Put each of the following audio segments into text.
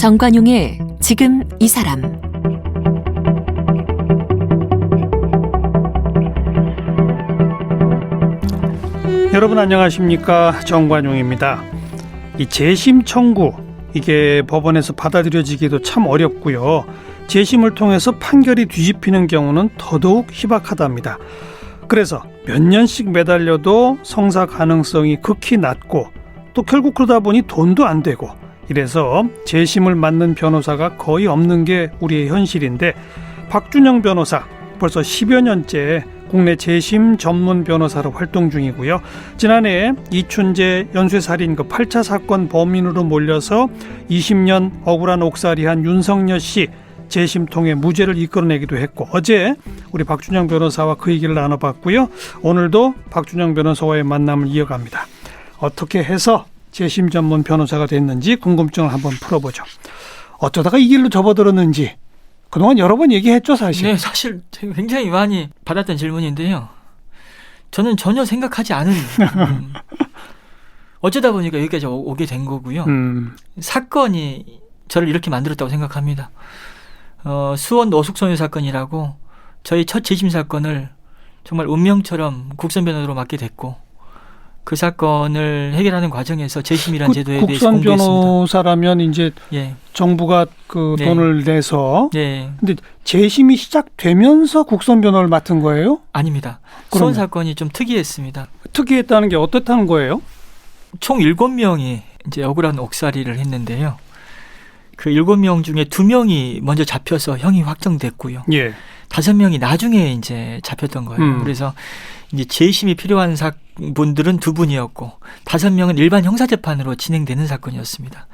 정관용의 지금 이 사람. 여러분 안녕하십니까? 정관용입니다. 이 재심 청구, 이게 법원에서 받아들여지기도 참 어렵고요. 재심을 통해서 판결이 뒤집히는 경우는 더더욱 희박하답니다. 그래서 몇 년씩 매달려도 성사 가능성이 극히 낮고 또 결국 그러다 보니 돈도 안 되고 이래서 재심을 맡는 변호사가 거의 없는 게 우리의 현실인데, 박준영 변호사 벌써 10여 년째 국내 재심 전문 변호사로 활동 중이고요. 지난해 이춘재 연쇄살인 8차 사건 범인으로 몰려서 20년 억울한 옥살이한 윤석열 씨 재심 통해 무죄를 이끌어내기도 했고, 어제 우리 박준영 변호사와 그 얘기를 나눠봤고요. 오늘도 박준영 변호사와의 만남을 이어갑니다. 어떻게 해서 재심 전문 변호사가 됐는지 궁금증을 한번 풀어보죠. 어쩌다가 이 길로 접어들었는지 그동안 여러 번 얘기했죠, 사실. 네, 사실 굉장히 많이 받았던 질문인데요. 저는 전혀 생각하지 않은 어쩌다 보니까 여기까지 오게 된 거고요. 사건이 저를 이렇게 만들었다고 생각합니다. 수원 노숙소녀 사건이라고 저희 첫 재심 사건을 정말 운명처럼 국선 변호사로 맡게 됐고, 그 사건을 해결하는 과정에서 재심이라는 제도에 대해서 공부했습니다. 국선 변호사라면 이제 정부가 그 돈을 내서. 근데 재심이 시작되면서 국선 변호를 맡은 거예요? 아닙니다. 그러면. 수원 사건이 좀 특이했습니다. 특이했다는 게 어떻다는 거예요? 총 7명이 이제 억울한 옥살이를 했는데요. 그 7명 중에 2명이 먼저 잡혀서 형이 확정됐고요. 5명이 나중에 이제 잡혔던 거예요. 그래서 이제 재심이 필요한 분들은 2분이었고 5명은 일반 형사재판으로 진행되는 사건이었습니다.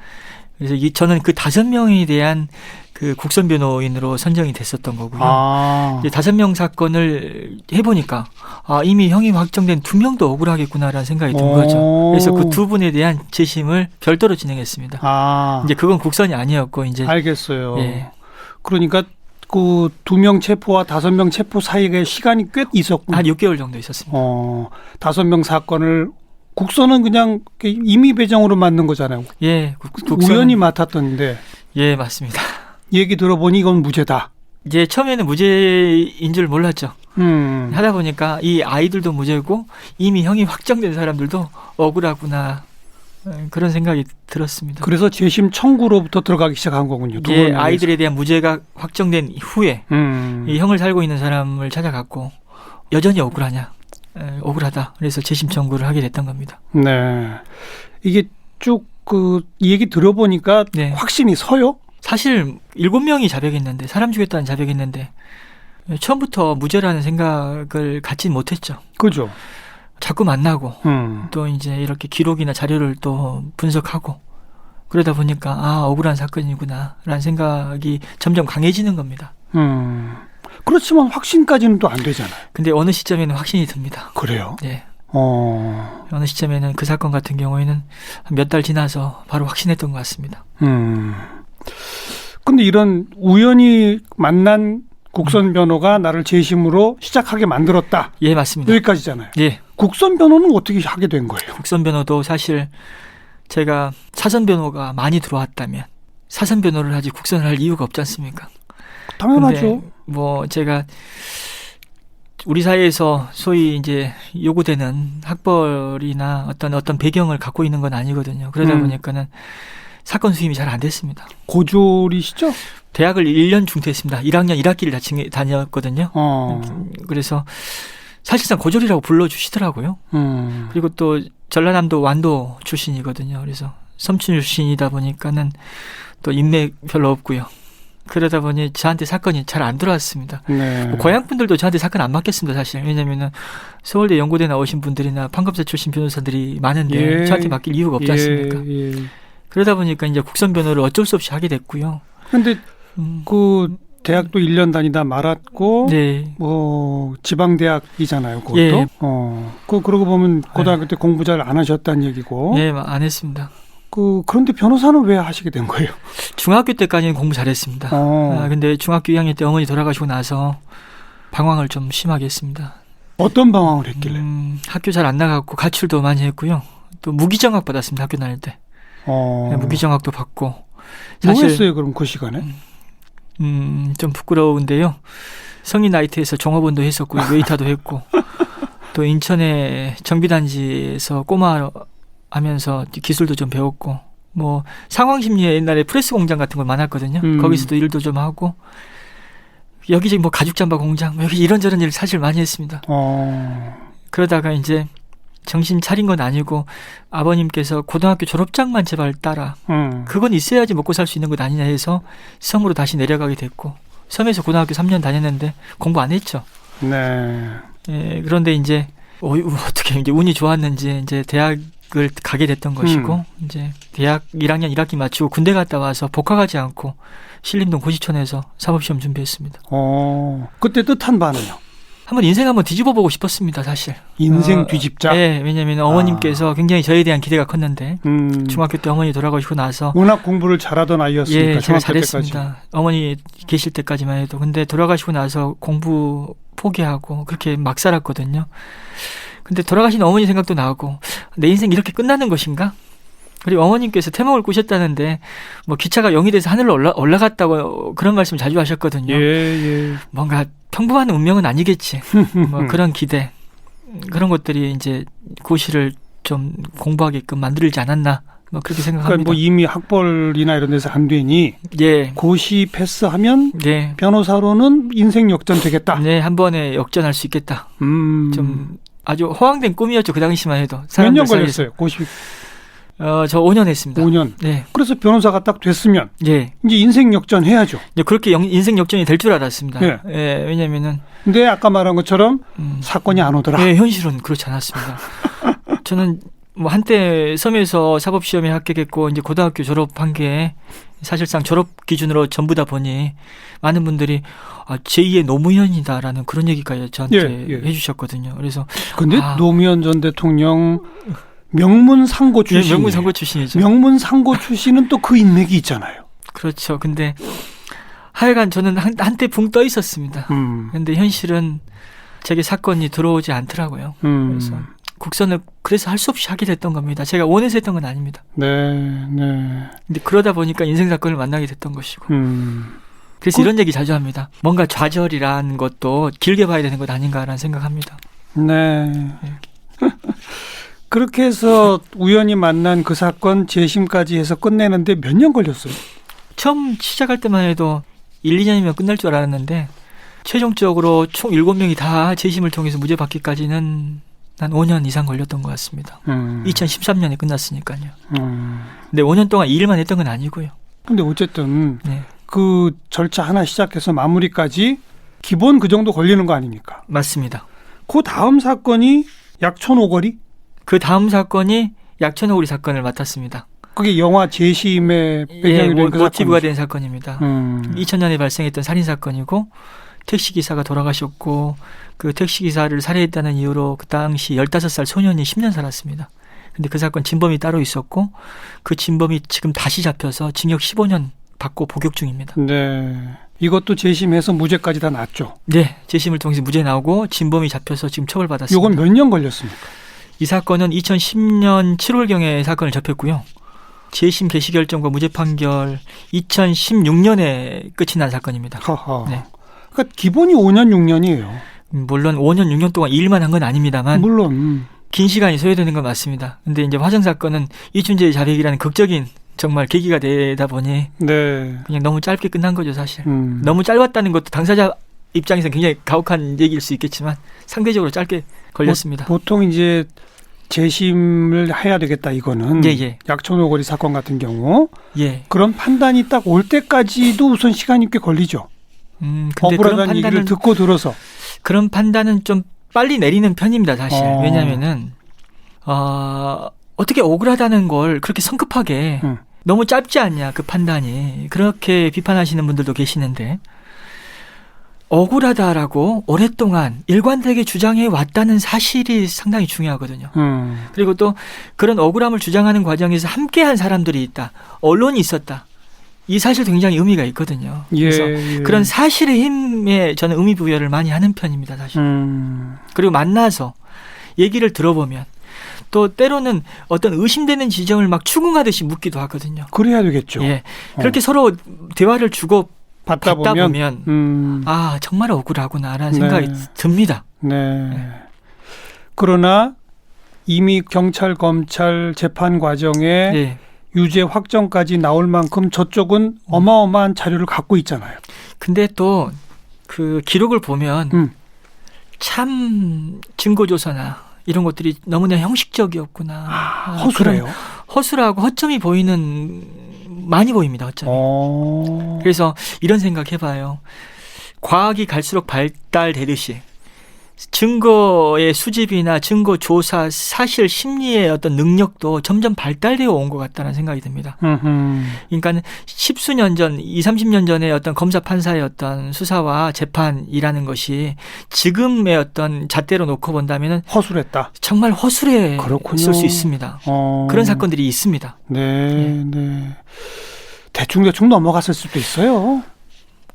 그래서 저는 그 5명에 대한 그 국선 변호인으로 선정이 됐었던 거고요. 이제 5명 사건을 해보니까 이미 형이 확정된 2명도 억울하겠구나라는 생각이 든 거죠. 그래서 그 2분에 대한 재심을 별도로 진행했습니다. 이제 그건 국선이 아니었고 이제. 알겠어요. 그러니까 그 2명 체포와 5명 체포 사이에 시간이 꽤 있었군요. 한 6개월 정도 있었습니다. 5명 사건을 국선은 그냥 임의 배정으로 맡는 거잖아요. 우연히 맡았던데. 맞습니다. 얘기 들어보니 이건 무죄다. 이제 처음에는 무죄인 줄 몰랐죠. 하다 보니까 이 아이들도 무죄고 이미 형이 확정된 사람들도 억울하구나, 그런 생각이 들었습니다. 그래서 재심 청구로부터 들어가기 시작한 거군요. 아이들에 대한 무죄가 확정된 후에 이 형을 살고 있는 사람을 찾아갔고 여전히 억울하냐, 억울하다. 그래서 재심 청구를 하게 됐던 겁니다. 네, 이게 쭉 이 얘기 들어보니까 확신이 서요? 사실 7명이 자백했는데, 사람 죽였다는 자백했는데 처음부터 무죄라는 생각을 갖진 못했죠. 그죠. 자꾸 만나고 또 이제 이렇게 기록이나 자료를 또 분석하고 그러다 보니까 억울한 사건이구나라는 생각이 점점 강해지는 겁니다. 그렇지만 확신까지는 또 안 되잖아요. 근데 어느 시점에는 확신이 듭니다. 그래요? 네. 어느 시점에는 그 사건 같은 경우에는 몇 달 지나서 바로 확신했던 것 같습니다. 근데 이런 우연히 만난 국선 변호가 나를 재심으로 시작하게 만들었다. 맞습니다. 여기까지잖아요. 국선 변호는 어떻게 하게 된 거예요? 국선 변호도 사실 제가 사선 변호가 많이 들어왔다면 사선 변호를 하지 국선을 할 이유가 없지 않습니까? 당연하죠. 제가 우리 사회에서 소위 이제 요구되는 학벌이나 어떤 배경을 갖고 있는 건 아니거든요. 그러다 보니까는 사건 수임이 잘 안 됐습니다. 고졸이시죠? 대학을 1년 중퇴했습니다. 1학년 1학기를 다녔거든요. 그래서 사실상 고졸이라고 불러주시더라고요. 그리고 또 전라남도 완도 출신이거든요. 그래서 섬춘 출신이다 보니까는 또 인맥 별로 없고요. 그러다 보니 저한테 사건이 잘 안 들어왔습니다. 고향 분들도 저한테 사건 안 맡겼습니다, 사실. 왜냐면은 서울대 연고대 나오신 분들이나 판검사 출신 변호사들이 많은데 저한테 맡길 이유가 없지 않습니까? 그러다 보니까 이제 국선 변호를 어쩔 수 없이 하게 됐고요. 그런데 그 대학도 1년 다니다 말았고, 지방대학이잖아요, 그것도. 그러고 보면 고등학교 때 공부 잘 안 하셨다는 얘기고. 안 했습니다. 그런데 변호사는 왜 하시게 된 거예요? 중학교 때까지는 공부 잘했습니다. 근데 중학교 2학년 때 어머니 돌아가시고 나서 방황을 좀 심하게 했습니다. 어떤 방황을 했길래? 학교 잘 안 나가고 가출도 많이 했고요. 또 무기정학 받았습니다. 학교 다닐 때. 무기정학도 받고 뭐 했어요 그럼 그 시간에? 좀 부끄러운데요. 성인 나이트에서 종업원도 했었고 웨이터도 했고 또 인천의 정비단지에서 꼬마 하면서 기술도 좀 배웠고 뭐 상황심리에 옛날에 프레스 공장 같은 걸 많았거든요. 거기서도 일도 좀 하고 여기저기 뭐 가죽 잠바 공장 뭐 여기 이런저런 일 사실 많이 했습니다. 그러다가 이제 정신 차린 건 아니고 아버님께서 고등학교 졸업장만 제발 따라 그건 있어야지 먹고 살 수 있는 것 아니냐 해서 섬으로 다시 내려가게 됐고 섬에서 고등학교 3년 다녔는데 공부 안 했죠. 네. 예, 그런데 이제 어떻게 이제 운이 좋았는지 이제 대학을 가게 됐던 것이고 이제 대학 1학년 1학기 마치고 군대 갔다 와서 복학하지 않고 신림동 고시촌에서 사법시험 준비했습니다. 그때 뜻한 바는요? 인생 한번 뒤집어 보고 싶었습니다, 사실. 인생 뒤집자? 네, 왜냐하면 어머님께서 굉장히 저에 대한 기대가 컸는데 중학교 때 어머니 돌아가시고 나서 워낙 공부를 잘하던 아이였으니까 예, 제가 중학교 잘했습니다. 때까지. 어머니 계실 때까지만 해도. 근데 돌아가시고 나서 공부 포기하고 그렇게 막 살았거든요. 근데 돌아가신 어머니 생각도 나고 내 인생 이렇게 끝나는 것인가? 그리고 어머님께서 태몽을 꾸셨다는데 뭐 기차가 영이 돼서 하늘로 올라갔다고 그런 말씀 자주 하셨거든요. 예. 뭔가 평범한 운명은 아니겠지. 뭐 그런 기대 그런 것들이 이제 고시를 좀 공부하게끔 만들지 않았나 뭐 그렇게 생각합니다. 그러니까 뭐 이미 학벌이나 이런 데서 안 되니 예. 고시 패스하면 네. 변호사로는 인생 역전 되겠다. 네, 한 번에 역전할 수 있겠다. 좀 아주 허황된 꿈이었죠. 그 당시만 해도. 몇 년 걸렸어요? 고시? 저 5년 했습니다. 5년. 네. 그래서 변호사가 딱 됐으면 예. 이제 인생 역전 해야죠. 그렇게 인생 역전이 될 줄 알았습니다. 네. 예, 왜냐면은 근데 아까 말한 것처럼 사건이 안 오더라. 네, 현실은 그렇지 않았습니다. 저는 뭐 한때 섬에서 사법시험에 합격했고 이제 고등학교 졸업한 게 사실상 졸업 기준으로 전부다 보니 많은 분들이 제2의 노무현이다라는 그런 얘기까지 저한테 해주셨거든요. 그래서 근데 노무현 전 대통령 명문상고 출신. 예, 명문상고 출신이죠. 명문상고 출신은 또 그 인맥이 있잖아요. 그렇죠. 근데 하여간 저는 한때 붕 떠 있었습니다. 근데 현실은 제게 사건이 들어오지 않더라고요. 그래서 국선을 그래서 할 수 없이 하게 됐던 겁니다. 제가 원해서 했던 건 아닙니다. 네. 근데 그러다 보니까 인생 사건을 만나게 됐던 것이고. 그래서 이런 얘기 자주 합니다. 뭔가 좌절이라는 것도 길게 봐야 되는 것 아닌가라는 생각합니다. 네. 그렇게 해서 우연히 만난 그 사건 재심까지 해서 끝내는데 몇 년 걸렸어요? 처음 시작할 때만 해도 1, 2년이면 끝날 줄 알았는데 최종적으로 총 7명이 다 재심을 통해서 무죄 받기까지는 한 5년 이상 걸렸던 것 같습니다. 2013년에 끝났으니까요. 근데 5년 동안 이 일만 했던 건 아니고요. 근데 어쨌든 그 절차 하나 시작해서 마무리까지 기본 그 정도 걸리는 거 아닙니까? 맞습니다. 그 다음 사건이 약촌 오거리? 그 다음 사건이 약촌 오거리 사건을 맡았습니다. 그게 영화 재심의 배경이 된 그 모티브가 된 사건입니다. 2000년에 발생했던 살인사건이고 택시기사가 돌아가셨고 그 택시기사를 살해했다는 이유로 그 당시 15살 소년이 10년 살았습니다. 근데 그 사건 진범이 따로 있었고 그 진범이 지금 다시 잡혀서 징역 15년 받고 복역 중입니다. 네. 이것도 재심해서 무죄까지 다 났죠? 네. 재심을 통해서 무죄 나오고 진범이 잡혀서 지금 처벌받았습니다. 이건 몇 년 걸렸습니까? 이 사건은 2010년 7월경에 사건을 접했고요. 재심 개시 결정과 무죄 판결 2016년에 끝이 난 사건입니다. 네. 그러니까 기본이 5년 6년이에요. 물론 5년 6년 동안 일만 한 건 아닙니다만 물론 긴 시간이 소요되는 건 맞습니다. 근데 이제 화정 사건은 이춘재의 자백이라는 극적인 정말 계기가 되다 보니 그냥 너무 짧게 끝난 거죠, 사실. 너무 짧았다는 것도 당사자 입장에서는 굉장히 가혹한 얘기일 수 있겠지만 상대적으로 짧게 걸렸습니다. 보통 이제 재심을 해야 되겠다 이거는 약촌 오거리 사건 같은 경우 그런 판단이 딱 올 때까지도 우선 시간이 꽤 걸리죠. 근데 억울하다는 얘기를 듣고 들어서 그런 판단은 좀 빨리 내리는 편입니다, 사실. 왜냐하면은 어떻게 억울하다는 걸 그렇게 성급하게 너무 짧지 않냐 그 판단이 그렇게 비판하시는 분들도 계시는데 억울하다라고 오랫동안 일관되게 주장해 왔다는 사실이 상당히 중요하거든요. 그리고 또 그런 억울함을 주장하는 과정에서 함께한 사람들이 있다. 언론이 있었다. 이 사실도 굉장히 의미가 있거든요. 그래서 그런 사실의 힘에 저는 의미 부여를 많이 하는 편입니다, 사실. 그리고 만나서 얘기를 들어보면 또 때로는 어떤 의심되는 지점을 막 추궁하듯이 묻기도 하거든요. 그래야 되겠죠. 예. 그렇게 서로 대화를 주고 받다 보면 정말 억울하구나라는 생각이 듭니다. 네. 그러나 이미 경찰, 검찰 재판 과정에 유죄 확정까지 나올 만큼 저쪽은 어마어마한 자료를 갖고 있잖아요. 근데 또 그 기록을 보면 참 증거조사나 이런 것들이 너무나 형식적이었구나. 허술해요. 허술하고 허점이 많이 보입니다. 허점이. 그래서 이런 생각 해봐요. 과학이 갈수록 발달되듯이 증거의 수집이나 증거 조사, 사실 심리의 어떤 능력도 점점 발달되어 온 것 같다는 생각이 듭니다. 그러니까 십수년 전, 20-30년 전에 어떤 검사 판사의 어떤 수사와 재판이라는 것이 지금의 어떤 잣대로 놓고 본다면은 허술했다. 정말 허술했을 수 있습니다. 그런 사건들이 있습니다. 네. 대충 넘어갔을 수도 있어요.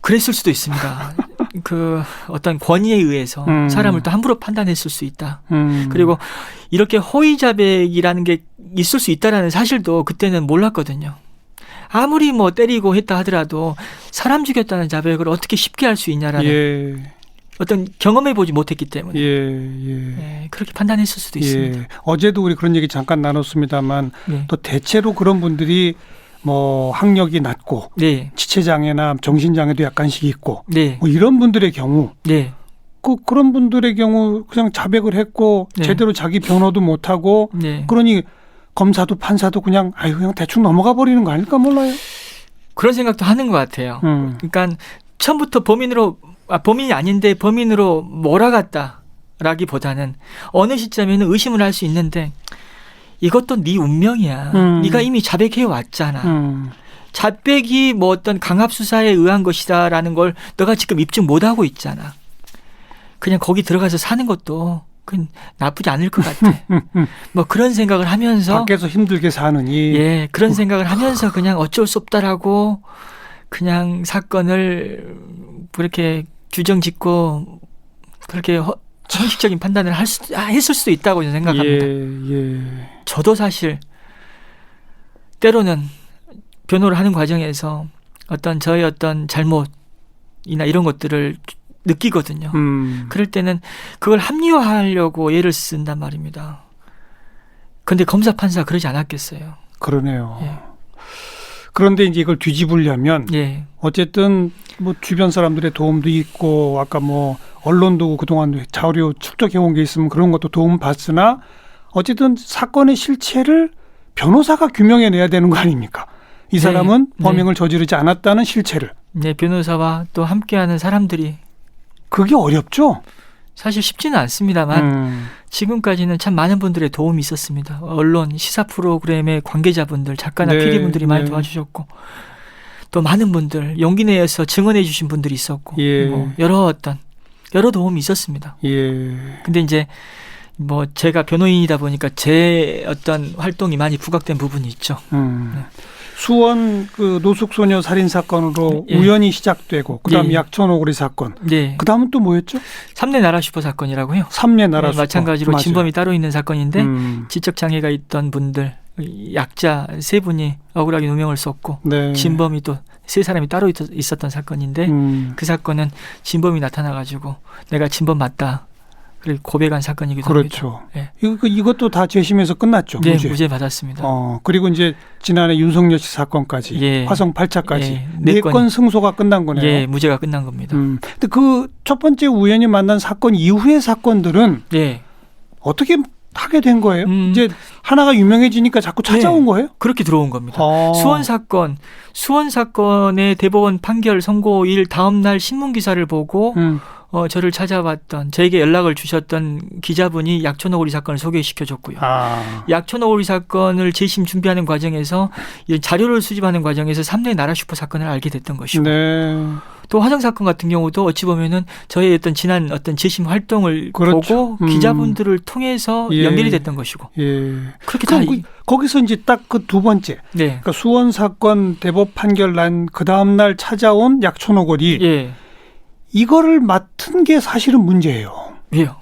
그랬을 수도 있습니다. 그 어떤 권위에 의해서 사람을 또 함부로 판단했을 수 있다. 그리고 이렇게 허위자백이라는 게 있을 수 있다라는 사실도 그때는 몰랐거든요. 아무리 뭐 때리고 했다 하더라도 사람 죽였다는 자백을 어떻게 쉽게 할 수 있냐라는 어떤 경험해보지 못했기 때문에 그렇게 판단했을 수도 있습니다. 어제도 우리 그런 얘기 잠깐 나눴습니다만 또 대체로 그런 분들이 뭐 학력이 낮고 지체장애나 정신장애도 약간씩 있고 뭐 이런 분들의 경우 그런 분들의 경우 그냥 자백을 했고 제대로 자기 변호도 못하고 그러니 검사도 판사도 그냥 대충 넘어가 버리는 거 아닐까 몰라요. 그런 생각도 하는 것 같아요. 그러니까 처음부터 범인이 아닌데 범인으로 몰아갔다라기보다는 어느 시점에는 의심을 할 수 있는데 이것도 네 운명이야. 네가 이미 자백해 왔잖아. 자백이 뭐 어떤 강압수사에 의한 것이다라는 걸 너가 지금 입증 못하고 있잖아. 그냥 거기 들어가서 사는 것도 그건 나쁘지 않을 것 같아. 뭐 그런 생각을 하면서 밖에서 힘들게 사느니 그런 생각을 하면서 그냥 어쩔 수 없다라고 그냥 사건을 그렇게 규정짓고 그렇게 형식적인 판단을 했을 수도 있다고 생각합니다. 저도 사실 때로는 변호를 하는 과정에서 저의 어떤 잘못이나 이런 것들을 느끼거든요. 그럴 때는 그걸 합리화하려고 예를 쓴단 말입니다. 그런데 검사 판사 그러지 않았겠어요. 그러네요. 그런데 이제 이걸 뒤집으려면 어쨌든 뭐 주변 사람들의 도움도 있고 아까 뭐 언론도 그동안 자료 축적해온 게 있으면 그런 것도 도움 받으나 어쨌든 사건의 실체를 변호사가 규명해내야 되는 거 아닙니까? 이 사람은 범행을 저지르지 않았다는 실체를. 변호사와 또 함께하는 사람들이. 그게 어렵죠? 사실 쉽지는 않습니다만 지금까지는 참 많은 분들의 도움이 있었습니다. 언론, 시사 프로그램의 관계자분들, 작가나 PD분들이 많이 도와주셨고 또 많은 분들, 용기 내어서 증언해 주신 분들이 있었고 뭐 여러 도움이 있었습니다. 근데 이제 뭐 제가 변호인이다 보니까 제 어떤 활동이 많이 부각된 부분이 있죠. 수원 그 노숙소녀 살인 사건으로 우연히 시작되고 그다음 약촌오거리 사건. 그다음은 또 뭐였죠? 삼례 나라 슈퍼 사건이라고요. 삼례 나라 슈퍼. 마찬가지로 진범이 따로 있는 사건인데 지적 장애가 있던 분들 약자 3분이 억울하게 누명을 썼고 진범이 또 3사람이 따로 있었던 사건인데 그 사건은 진범이 나타나가지고 내가 진범 맞다. 그리고 고백한 사건이기도 합니다. 이것도 다 재심에서 끝났죠. 무죄 받았습니다. 그리고 이제 지난해 윤석열 씨 사건까지 화성 8차까지 4건 승소가 끝난 거네요. 무죄가 끝난 겁니다. 근데 그 첫 번째 우연히 만난 사건 이후의 사건들은 어떻게 하게 된 거예요? 이제 하나가 유명해지니까 자꾸 찾아온 거예요? 그렇게 들어온 겁니다. 수원 사건의 대법원 판결 선고일 다음 날 신문 기사를 보고 저를 찾아왔던 저에게 연락을 주셨던 기자분이 약촌오거리 사건을 소개시켜줬고요. 약촌오거리 사건을 재심 준비하는 과정에서 자료를 수집하는 과정에서 삼례 나라 슈퍼 사건을 알게 됐던 것이고 또 화성 사건 같은 경우도 어찌 보면은 저의 어떤 지난 어떤 재심 활동을 보고 기자분들을 통해서 연결이 됐던 것이고 그렇게 다 거기서 이제 딱 그 두 번째 그러니까 수원 사건 대법 판결 난 그 다음 날 찾아온 약촌오거리 이거를 맡은 게 사실은 문제예요. 왜요?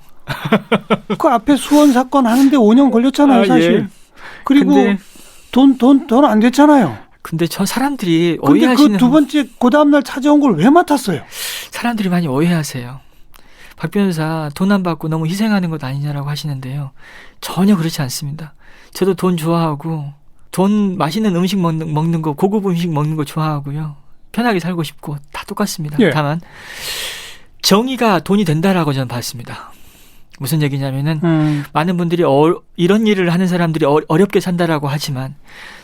그 앞에 수원 사건 하는데 5년 걸렸잖아요, 사실. 예. 그리고 근데, 돈 안 됐잖아요. 근데 저 사람들이 근데 오해하시는. 그 두 번째 그 다음날 찾아온 걸 왜 맡았어요? 사람들이 많이 오해하세요. 박 변호사 돈 안 받고 너무 희생하는 것 아니냐라고 하시는데요. 전혀 그렇지 않습니다. 저도 돈 좋아하고 돈 맛있는 음식 먹는 거, 고급 음식 먹는 거 좋아하고요. 편하게 살고 싶고 다 똑같습니다. 예. 다만 정의가 돈이 된다라고 저는 봤습니다. 무슨 얘기냐면은 많은 분들이 이런 일을 하는 사람들이 어렵게 산다라고 하지만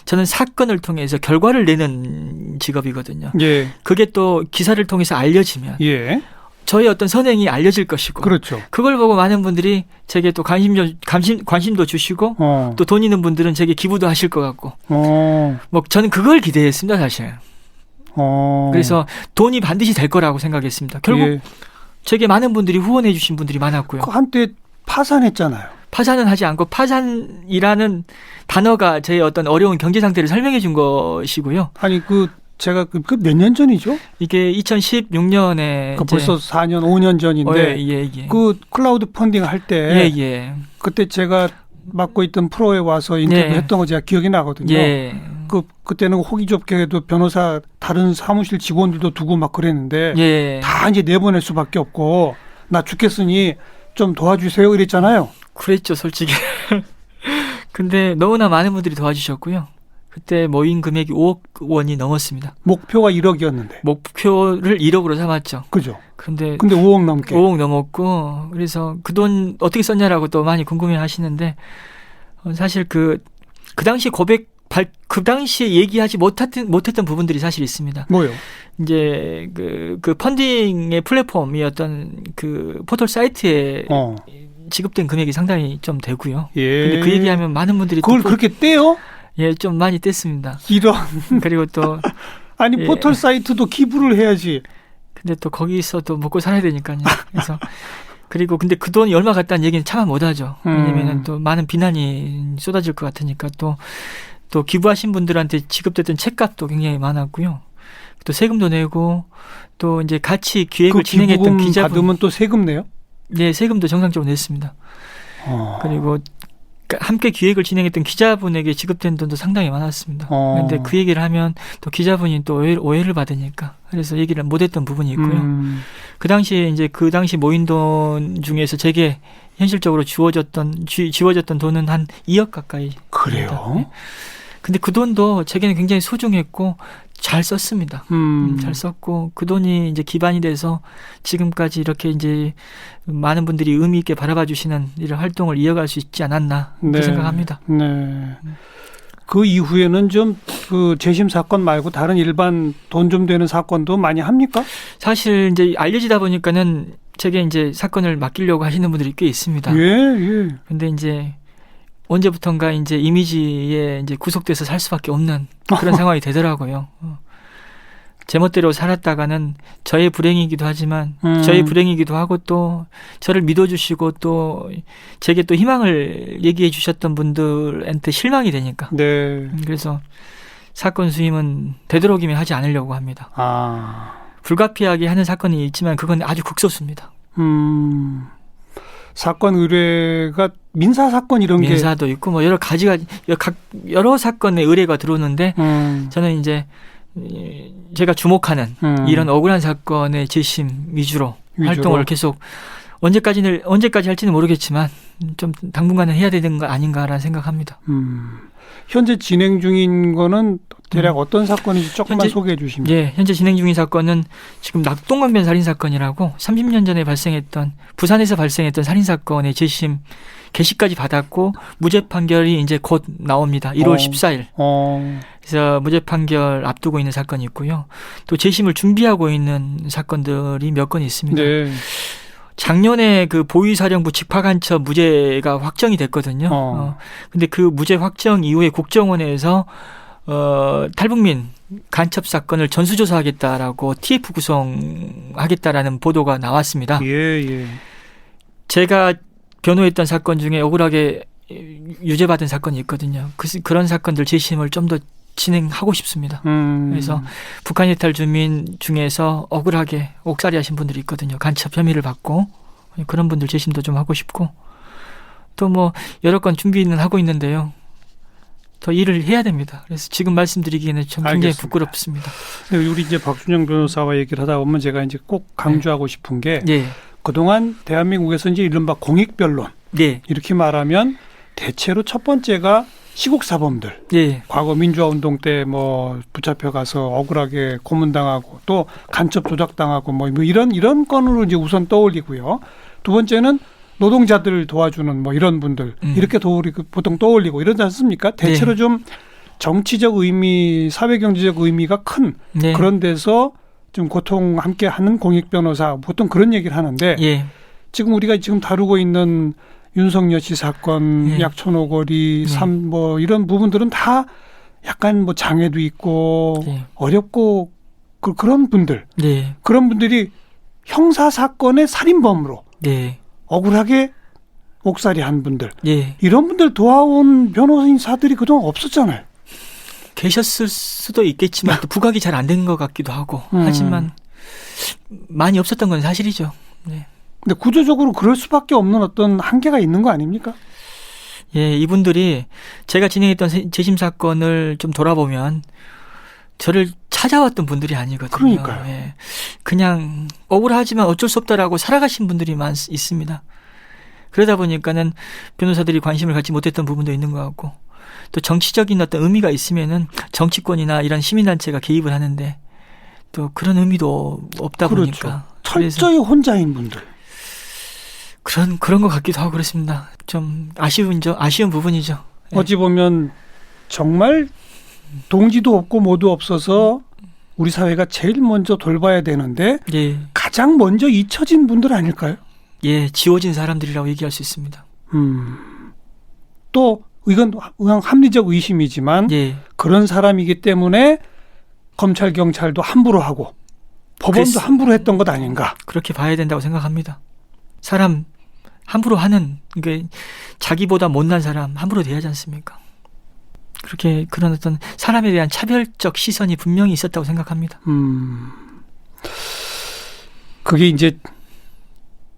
저는 사건을 통해서 결과를 내는 직업이거든요. 예. 그게 또 기사를 통해서 알려지면 예. 저의 어떤 선행이 알려질 것이고 그렇죠. 그걸 보고 많은 분들이 제게 또 관심도 주시고 또 돈 있는 분들은 제게 기부도 하실 것 같고 뭐 저는 그걸 기대했습니다, 사실. 그래서 돈이 반드시 될 거라고 생각했습니다. 결국 예. 제게 많은 분들이 후원해 주신 분들이 많았고요. 한때 파산했잖아요. 파산은 하지 않고 파산이라는 단어가 제 어떤 어려운 경제 상태를 설명해 준 것이고요. 아니 제가 몇 년 전이죠? 이게 2016년에 벌써 4년, 5년 전인데 예. 그 클라우드 펀딩 할 때 예. 그때 제가 맡고 있던 프로에 와서 인터뷰했던 거 제가 기억이 나거든요. 예. 그때는 호기 좋게도 변호사 다른 사무실 직원들도 두고 막 그랬는데 예. 다 이제 내보낼 수밖에 없고 나 죽겠으니 좀 도와주세요 이랬잖아요. 그랬죠, 솔직히. 근데 너무나 많은 분들이 도와주셨고요. 그때 모인 금액이 5억 원이 넘었습니다. 목표가 1억이었는데. 목표를 1억으로 삼았죠. 그죠. 근데 5억 넘게. 5억 넘었고 그래서 그 돈 어떻게 썼냐라고 또 많이 궁금해 하시는데 사실 그 당시 그 당시에 얘기하지 못했던 부분들이 사실 있습니다. 뭐요? 이제 그 펀딩의 플랫폼이었던 그 포털 사이트에 지급된 금액이 상당히 좀 되고요. 예. 근데 그 얘기하면 많은 분들이 그걸 그렇게 떼요? 예, 좀 많이 뗐습니다. 이런. 그리고 또 아니 포털 사이트도 기부를 해야지. 근데 또 거기서 또 먹고 살아야 되니까요. 그래서 그리고 근데 그 돈이 얼마 갔다는 얘기는 참아 못하죠. 왜냐면은 또 많은 비난이 쏟아질 것 같으니까 또 기부하신 분들한테 지급됐던 책값도 굉장히 많았고요. 또 세금도 내고 또 이제 같이 기획을 진행했던 기자분 받으면 또 세금 내요? 네, 세금도 정상적으로 냈습니다. 그리고 함께 기획을 진행했던 기자분에게 지급된 돈도 상당히 많았습니다. 그런데 그 얘기를 하면 또 기자분이 또 오해를 받으니까 그래서 얘기를 못했던 부분이 있고요. 그 당시 모인 돈 중에서 제게 현실적으로 지워졌던 돈은 한 2억 가까이. 그래요? 네. 근데 그 돈도 제게는 굉장히 소중했고 잘 썼습니다. 잘 썼고 그 돈이 이제 기반이 돼서 지금까지 이렇게 이제 많은 분들이 의미 있게 바라봐 주시는 이런 활동을 이어갈 수 있지 않았나 그렇게 생각합니다. 네. 그 이후에는 좀 그 재심 사건 말고 다른 일반 돈 좀 되는 사건도 많이 합니까? 사실 이제 알려지다 보니까는 제게 이제 사건을 맡기려고 하시는 분들이 꽤 있습니다. 예. 근데 이제 언제부턴가 이제 이미지에 이제 구속돼서 살 수밖에 없는 그런 상황이 되더라고요. 제멋대로 살았다가는 저의 불행이기도 하지만 저의 불행이기도 하고 또 저를 믿어주시고 또 제게 또 희망을 얘기해 주셨던 분들한테 실망이 되니까. 네. 그래서 사건 수임은 되도록이면 하지 않으려고 합니다. 불가피하게 하는 사건이 있지만 그건 아주 극소수입니다. 사건 의뢰가 민사 사건 이런 게 민사도 있고 뭐 여러 사건의 의뢰가 들어오는데 저는 이제 제가 주목하는 이런 억울한 사건의 재심 위주로 활동을 계속 언제까지 할지는 모르겠지만 좀 당분간은 해야 되는 거 아닌가라는 생각합니다. 현재 진행 중인 거는 대략 어떤 사건인지 조금만 소개해 주시면. 예, 현재 진행 중인 사건은 지금 낙동강변 살인 사건이라고 30년 전에 부산에서 발생했던 살인 사건의 재심 개시까지 받았고 무죄 판결이 이제 곧 나옵니다. 1월 14일. 그래서 무죄 판결 앞두고 있는 사건이 있고요. 또 재심을 준비하고 있는 사건들이 몇 건 있습니다. 네. 작년에 그 보위사령부 직파간첩 무죄가 확정이 됐거든요. 근데 그 무죄 확정 이후에 국정원에서 탈북민 간첩 사건을 전수조사하겠다라고 TF 구성하겠다라는 보도가 나왔습니다. 예. 제가 변호했던 사건 중에 억울하게 유죄받은 사건이 있거든요. 그런 사건들 재심을 좀 더 진행하고 싶습니다. 그래서 북한 이탈 주민 중에서 억울하게 옥살이 하신 분들이 있거든요. 간첩 혐의를 받고. 그런 분들 재심도 좀 하고 싶고 또 뭐 여러 건 준비는 하고 있는데요. 더 일을 해야 됩니다. 그래서 지금 말씀드리기에는 좀 굉장히 알겠습니다. 부끄럽습니다. 우리 이제 박준영 변호사와 얘기를 하다 보면 제가 이제 꼭 강조하고 싶은 게 예. 그동안 대한민국에서 이제 이른바 공익변론 예. 이렇게 말하면 대체로 첫 번째가 시국사범들. 예. 과거 민주화운동 때 뭐 붙잡혀 가서 억울하게 고문당하고 또 간첩 조작당하고 뭐 이런 건으로 이제 우선 떠올리고요. 두 번째는 노동자들을 도와주는 뭐 이런 분들 이렇게 보통 떠올리고 이러지 않습니까? 대체로 좀 정치적 의미, 사회경제적 의미가 큰 네. 그런 데서 좀 고통 함께 하는 공익변호사 보통 그런 얘기를 하는데 예. 지금 우리가 지금 다루고 있는 윤석열 씨 사건, 예. 약촌오거리, 예. 뭐 이런 부분들은 다 약간 뭐 장애도 있고 예. 어렵고 그런 분들, 네. 그런 분들이 형사 사건의 살인범으로 네. 억울하게 옥살이 한 분들, 예. 이런 분들 도와온 변호사들이 그동안 없었잖아요. 계셨을 수도 있겠지만 또 부각이 잘 안 된 것 같기도 하고 하지만 많이 없었던 건 사실이죠. 네. 근데 구조적으로 그럴 수밖에 없는 어떤 한계가 있는 거 아닙니까? 예, 이분들이 제가 진행했던 재심 사건을 좀 돌아보면 저를 찾아왔던 분들이 아니거든요. 그러니까요. 예, 그냥 억울하지만 어쩔 수 없다라고 살아가신 분들이 있습니다. 그러다 보니까는 변호사들이 관심을 갖지 못했던 부분도 있는 것 같고 또 정치적인 어떤 의미가 있으면은 정치권이나 이런 시민단체가 개입을 하는데 또 그런 의미도 없다 그렇죠. 보니까 철저히 혼자인 분들. 그런 것 같기도 하고 그렇습니다. 좀 아쉬운 부분이죠. 예. 어찌 보면 정말 동지도 없고 모두 없어서 우리 사회가 제일 먼저 돌봐야 되는데 예, 가장 먼저 잊혀진 분들 아닐까요? 예, 지워진 사람들이라고 얘기할 수 있습니다. 또 이건 그냥 합리적 의심이지만 예, 그런 사람이기 때문에 검찰 경찰도 함부로 하고 법원도 함부로 했던 것 아닌가? 그렇게 봐야 된다고 생각합니다. 사람 함부로 하는 게 자기보다 못난 사람 함부로 대하지 않습니까? 그렇게 그런 어떤 사람에 대한 차별적 시선이 분명히 있었다고 생각합니다. 그게 이제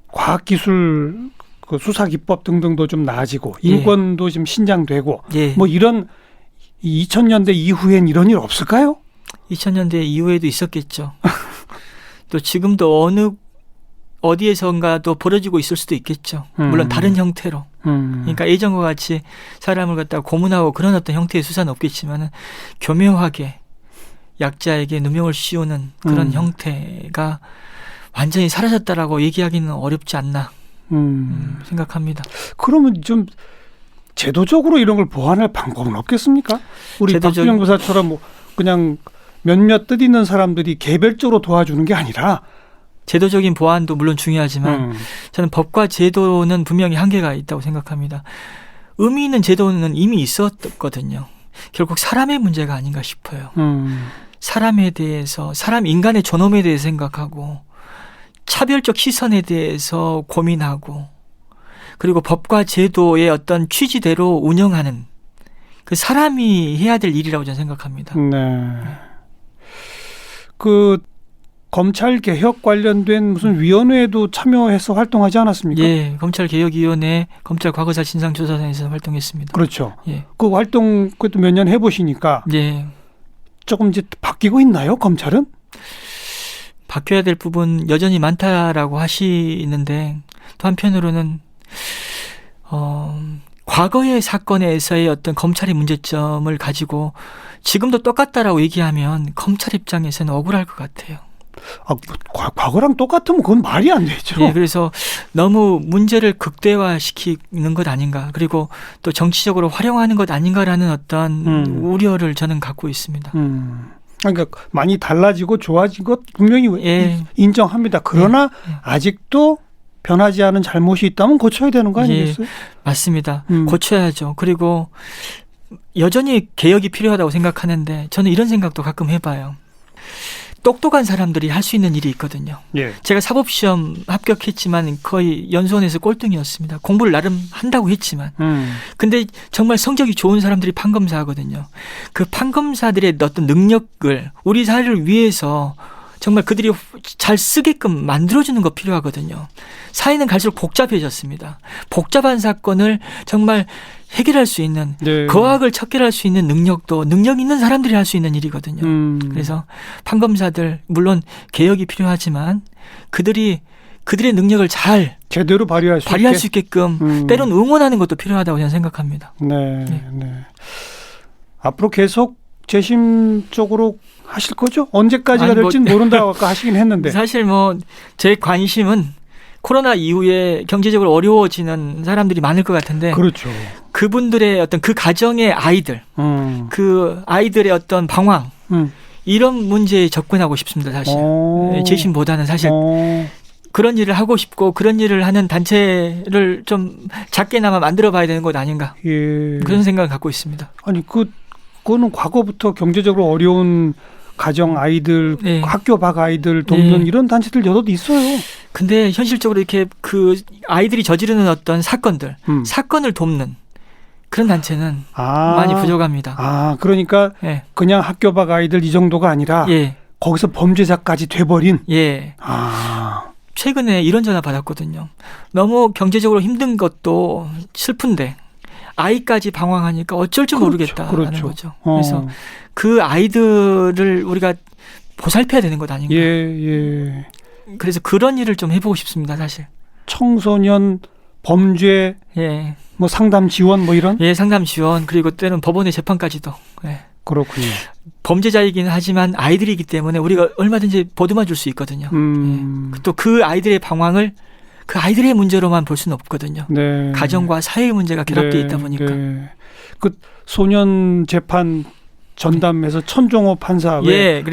과학기술 그 수사 기법 등등도 좀 나아지고 인권도 좀 신장되고 예. 뭐 이런 2000년대 이후엔 이런 일 없을까요? 2000년대 이후에도 있었겠죠. 또 지금도 어디에선가도 벌어지고 있을 수도 있겠죠. 물론 다른 형태로. 그러니까 예전과 같이 사람을 갖다가 고문하고 그런 어떤 형태의 수사는 없겠지만 교묘하게 약자에게 누명을 씌우는 그런 형태가 완전히 사라졌다라고 얘기하기는 어렵지 않나 생각합니다. 그러면 좀 제도적으로 이런 걸 보완할 방법은 없겠습니까? 우리 박준영 교사처럼 뭐 그냥 몇몇 뜻있는 사람들이 개별적으로 도와주는 게 아니라 제도적인 보완도 물론 중요하지만 저는 법과 제도는 분명히 한계가 있다고 생각합니다. 의미 있는 제도는 이미 있었거든요. 결국 사람의 문제가 아닌가 싶어요. 사람에 대해서, 인간의 존엄에 대해서 생각하고 차별적 시선에 대해서 고민하고 그리고 법과 제도의 어떤 취지대로 운영하는 그 사람이 해야 될 일이라고 저는 생각합니다. 네. 그 검찰 개혁 관련된 무슨 위원회에도 참여해서 활동하지 않았습니까? 예, 검찰개혁위원회, 검찰과거사진상조사단에서 활동했습니다. 그렇죠. 예. 그 활동 그것도 몇 년 해보시니까 예. 조금 이제 바뀌고 있나요, 검찰은? 바뀌어야 될 부분 여전히 많다라고 하시는데 또 한편으로는 과거의 사건에서의 어떤 검찰의 문제점을 가지고 지금도 똑같다라고 얘기하면 검찰 입장에서는 억울할 것 같아요. 과거랑 똑같으면 그건 말이 안 되죠. 예, 그래서 너무 문제를 극대화시키는 것 아닌가, 그리고 또 정치적으로 활용하는 것 아닌가라는 어떤 우려를 저는 갖고 있습니다. 그러니까 많이 달라지고 좋아진 것 분명히 인정합니다. 그러나 아직도 변하지 않은 잘못이 있다면 고쳐야 되는 거 아니겠어요? 예, 맞습니다. 고쳐야죠. 그리고 여전히 개혁이 필요하다고 생각하는데 저는 이런 생각도 가끔 해봐요. 똑똑한 사람들이 할 수 있는 일이 있거든요. 예. 제가 사법시험 합격했지만 거의 연수원에서 꼴등이었습니다. 공부를 나름 한다고 했지만. 근데 정말 성적이 좋은 사람들이 판검사 하거든요. 그 판검사들의 어떤 능력을 우리 사회를 위해서 정말 그들이 잘 쓰게끔 만들어주는 거 필요하거든요. 사회는 갈수록 복잡해졌습니다. 복잡한 사건을 정말 해결할 수 있는 네. 거악을 척결할 수 있는 능력도 능력 있는 사람들이 할 수 있는 일이거든요. 그래서 판검사들 물론 개혁이 필요하지만 그들의 능력을 잘 제대로 발휘할 수 있게끔 때론 응원하는 것도 필요하다고 저는 생각합니다. 네, 네. 앞으로 계속 재심 쪽으로 하실 거죠? 언제까지가 될지는 모른다고 아까 하시긴 했는데. 사실 제 관심은 코로나 이후에 경제적으로 어려워지는 사람들이 많을 것 같은데. 그렇죠. 그분들의 어떤 그 가정의 아이들, 그 아이들의 어떤 방황, 이런 문제에 접근하고 싶습니다, 사실. 재심보다는 사실. 그런 일을 하고 싶고 그런 일을 하는 단체를 좀 작게나마 만들어 봐야 되는 것 아닌가. 예. 그런 생각을 갖고 있습니다. 아니, 그거는 과거부터 경제적으로 어려운 가정 아이들, 네. 학교 밖 아이들 돕는 네. 이런 단체들 여럿 있어요. 근데 현실적으로 이렇게 그 아이들이 저지르는 어떤 사건을 돕는 그런 단체는 많이 부족합니다. 그러니까 예. 그냥 학교 밖 아이들 이 정도가 아니라 예. 거기서 범죄자까지 돼버린. 예. 최근에 이런 전화 받았거든요. 너무 경제적으로 힘든 것도 슬픈데 아이까지 방황하니까 어쩔 줄 모르겠다라는 거죠. 그래서 그 아이들을 우리가 보살펴야 되는 것 아닌가. 예. 그래서 그런 일을 좀 해보고 싶습니다, 사실. 청소년 범죄, 예. 상담 지원 이런? 예, 상담 지원 그리고 때는 법원의 재판까지도. 예. 그렇군요. 범죄자이긴 하지만 아이들이기 때문에 우리가 얼마든지 보듬어 줄 수 있거든요. 예. 또 그 아이들의 방황을 그 아이들의 문제로만 볼 수는 없거든요. 네. 가정과 사회의 문제가 결합되어 있다 보니까. 네. 그 소년 재판 전담해서 천종호 판사,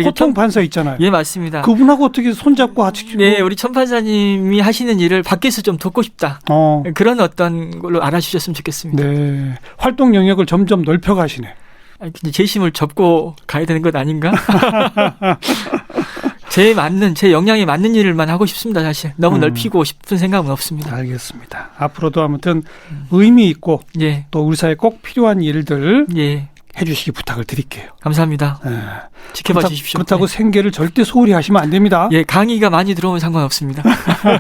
호통 판사 있잖아요. 예, 맞습니다. 그분하고 어떻게 손잡고 같이. 네, 우리 천 판사님이 하시는 일을 밖에서 좀 돕고 싶다. 그런 어떤 걸로 알아주셨으면 좋겠습니다. 네, 활동 영역을 점점 넓혀가시네. 근데 재심을 접고 가야 되는 것 아닌가? 제 역량에 맞는 일만 하고 싶습니다, 사실. 너무 넓히고 싶은 생각은 없습니다. 알겠습니다. 앞으로도 아무튼 의미 있고 예. 또 우리 사회에 꼭 필요한 일들 예. 해주시기 부탁을 드릴게요. 감사합니다. 네. 지켜봐 주십시오. 그렇다고 생계를 절대 소홀히 하시면 안 됩니다. 예, 강의가 많이 들어오면 상관없습니다.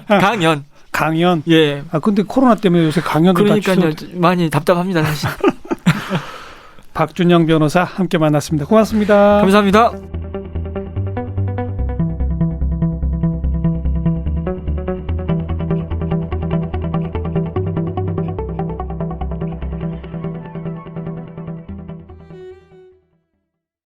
강연. 예. 근데 코로나 때문에 요새 강연도 그러니까요. 많이 답답합니다, 사실. 박준영 변호사 함께 만났습니다. 고맙습니다. 감사합니다.